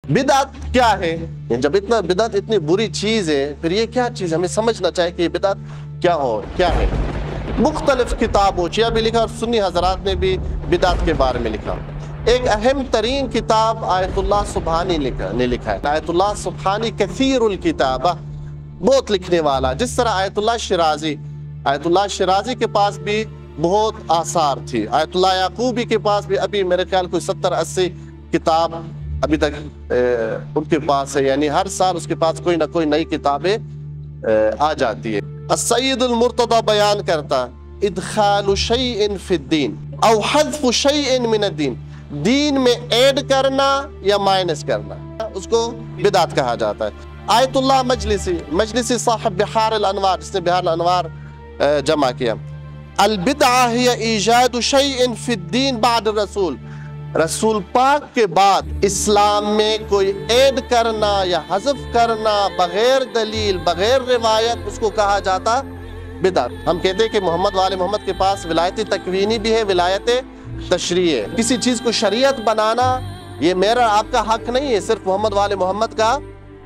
बिदात क्या है? जब इतना बिदात इतनी बुरी चीज है, फिर ये क्या चीज? हमें समझना चाहिए कि ये बिदात क्या है। मुख्तलिफ किताबों चिया भी लिखा और सुन्नी हजरात ने भी बिदात के बारे में लिखा। एक अहम तरीन किताब आयतुल्लाह सुब्हानी ने लिखा है। आयतुल्लाह सुब्हानी कसीरुल किताबा, बहुत लिखने वाला। जिस तरह आयतुल्लाह शिराजी के पास भी बहुत आसार थी, आयतुल्लाह याकूबी के पास भी अभी मेरे ख्याल कोई 70-80 किताब अभी तक उनके पास है, यानी हर साल उसके पास कोई ना कोई नई किताबें आ जाती है। अस्सय्यदुल मुर्तदा बयान करता इदखालु शैइन फिद्दीन औ हज़्फु शैइन मिनद्दीन, दीन में ऐड करना या माइनस करना, उसको बिदात कहा जाता है। आयतुल्लाह मजलिसी साहिब बिहार अल-अनवार, जिसने बिहार अल-अनवार जमा किया, अल बिदअह हिय ईजादु शैइन फिद्दीन बाद रसूल, रसूल पाक के बाद इस्लाम में कोई ऐड करना या हज़फ करना बगैर दलील बगैर रिवायत, उसको कहा जाता बिदअत। हम कहते हैं कि मोहम्मद वाले मोहम्मद के पास विलायत तकवीनी भी है, विलायत तशरीह है। किसी चीज़ को शरीयत बनाना ये मेरा आपका हक नहीं है, सिर्फ मोहम्मद वाले मोहम्मद का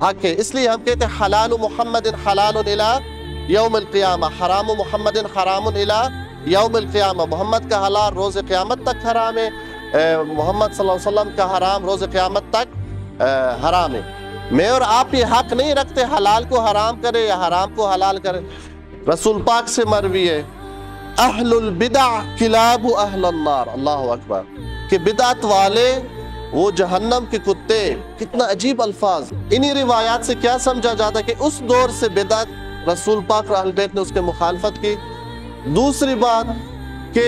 हक है। इसलिए हम कहते हैं हलालु मुहम्मदिन हलालुन इला यौमिल क़ियामा, हरामु मुहम्मदिन हरामुन इला यौमिल क़ियामा, मोहम्मद का हलाल रोज़ क़यामत तक हराम है, मोहम्मद सल्लल्लाहु अलैहि वसल्लम का हराम रोज़ क़यामत तक हराम है। मैं और आप ये हक नहीं रखते हलाल को हराम करे या हराम को हलाल करे। रसूल पाक से मरवी है अहलुल बिदअह किलाबु अहलन नार, अल्लाहु अकबर, कि बिदअत वाले वो जहन्नम के कुत्ते। कितना अजीब अल्फाज। इन्हीं रिवायात से क्या समझा जाता है कि उस दौर से बिदअत रसूल पाक और अहल बैत ने उसके मुखालफत की। दूसरी बात कि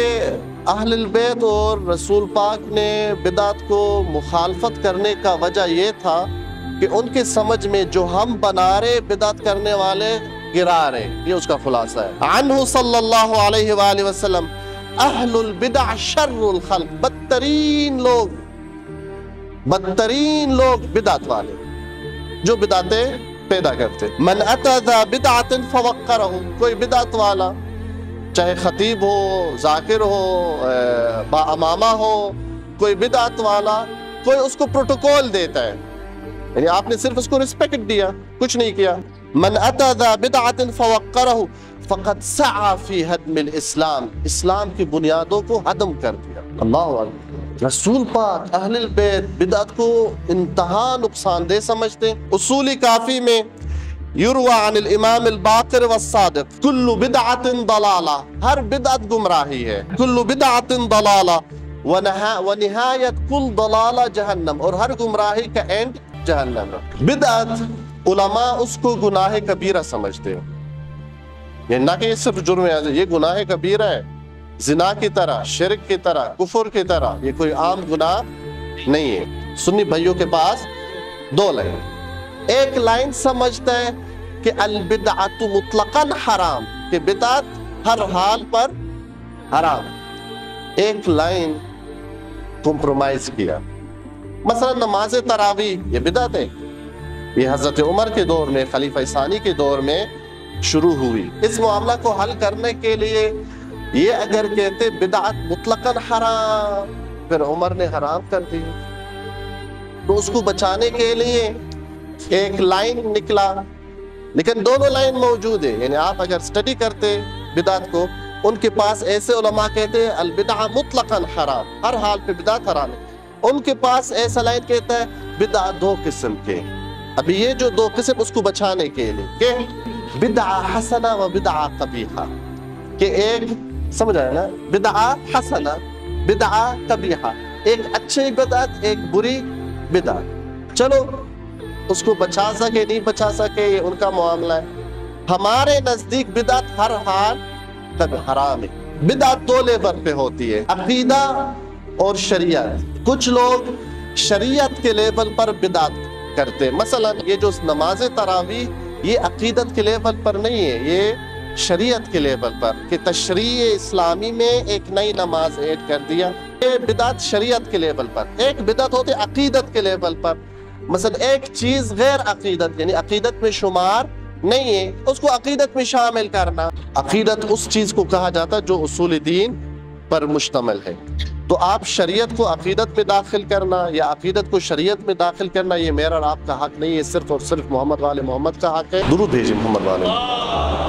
अहल बैत और रसूल पाक ने बिदअत को मुखालफत करने का वजह ये था कि उनके समझ में जो हम बना रहे बिदअत करने वाले गिरा रहे, ये उसका खुलासा है। अन्हु सल्लल्लाहु अलैहि वसल्लम अहलुल बिदअह शर्रुल खल्क, बदतरीन लोग बिदअत वाले, जो बिदअतें पैदा करते। मन अता बिदअतिन फवक्करहु, कोई बिदअत वाला चाहे खतीब हो, जाकिर हो, बाअमामा हो, कोई बिदअत वाला, कोई उसको प्रोटोकॉल देता है, यानी आपने सिर्फ उसको रिस्पेक्ट दिया, कुछ नहीं किया। मन अता बिदअतिन फवक्करहु फक़द सआ फी हदमिल इस्लाम, इस्लाम की बुनियादों को हदम कर दिया। अल्लाहु अकबर। रसूल पाक अहलुल बैत बिदअत को इंतहा नुकसानदेह समझते। उसूली काफी में युरवा अनिल इमाम अल बाक़िर व सादिक़ कुल्लु बिदअतिन दलाला, हर बिदअत गुमराही है। कुल्लु बिदअतिन दलाला व निहायत कुल दलाला जहन्नम, और हर गुमराही का एंड जहन्नम है। बिदअत उलमा उसको गुनाह कबीरा समझते हो, ये ना कि ये सिर्फ जुर्म है, ये गुनाह कबीरा है, जिना की तरह, शिरक की तरह, कुफर की तरह, ये कोई आम गुनाह नहीं है। सुन्नी भाइयों के पास दो लाइन, एक लाइन समझता है कि अल बिदअतु मुतलकन हराम, कि बिदअत हर हाल पर हराम। एक लाइन कॉम्प्रोमाइज किया, मसलन नमाज तरावी ये बिदअत है, ये हजरत उमर के दौर में, खलीफा सानी के दौर में शुरू हुई। इस मामला को हल करने के लिए ये अगर कहते बिदअत मुतलकन हराम, फिर उमर ने हराम कर दी, तो उसको बचाने के लिए एक लाइन निकला, लेकिन दोनों लाइन मौजूद है। यानी आप अगर स्टडी करते बिदअत को, उनके पास ऐसे उलमा कहते हैं अल बिदअह मुतलकन हराम, हर हाल पे बिदअत हराम है। उनके पास ऐसा लाइन कहता है बिदअत दो किस्म के। अभी ये जो दो किस्म, उसको बचाने के लिए कि बिदअह हसना व बिदअह कबीहा, कि एक समझ आया ना, बिदअह हसना बिदअह कबीहा, एक अच्छी बिदअत एक बुरी बिदअत। चलो उसको बचा सके नहीं बचा सके ये उनका मामला है। हमारे नजदीक बिदअत हर हाल तक हराम है। बिदअत दो लेवल पे होती है, अकीदा और शरीयत। कुछ लोग शरीयत के लेवल पर बिदअत करते, मसलन ये जो नमाज तरावी ये अकीदत के लेवल पर नहीं है, ये शरीयत के लेवल पर, कि तशरीय इस्लामी में एक नई नमाज ऐड कर दिया, ये बिदअत शरीयत के लेवल पर। एक बिदअत होते अकीदत के लेवल पर, मसलन एक चीज गैर अकीदत यानी अकीदत में शुमार नहीं है, उसको अकीदत में शामिल करना। अकीदत उस चीज को कहा जाता है जो उसूल दीन पर मुश्तमिल है। تو آپ شریعت کو عقیدت میں داخل کرنا یا عقیدت کو شریعت میں داخل کرنا یہ میرا اور آپ کا حق نہیں ہے، صرف اور صرف محمد والے محمد کا حق ہے۔ درود بھیجیں محمد والے محمد۔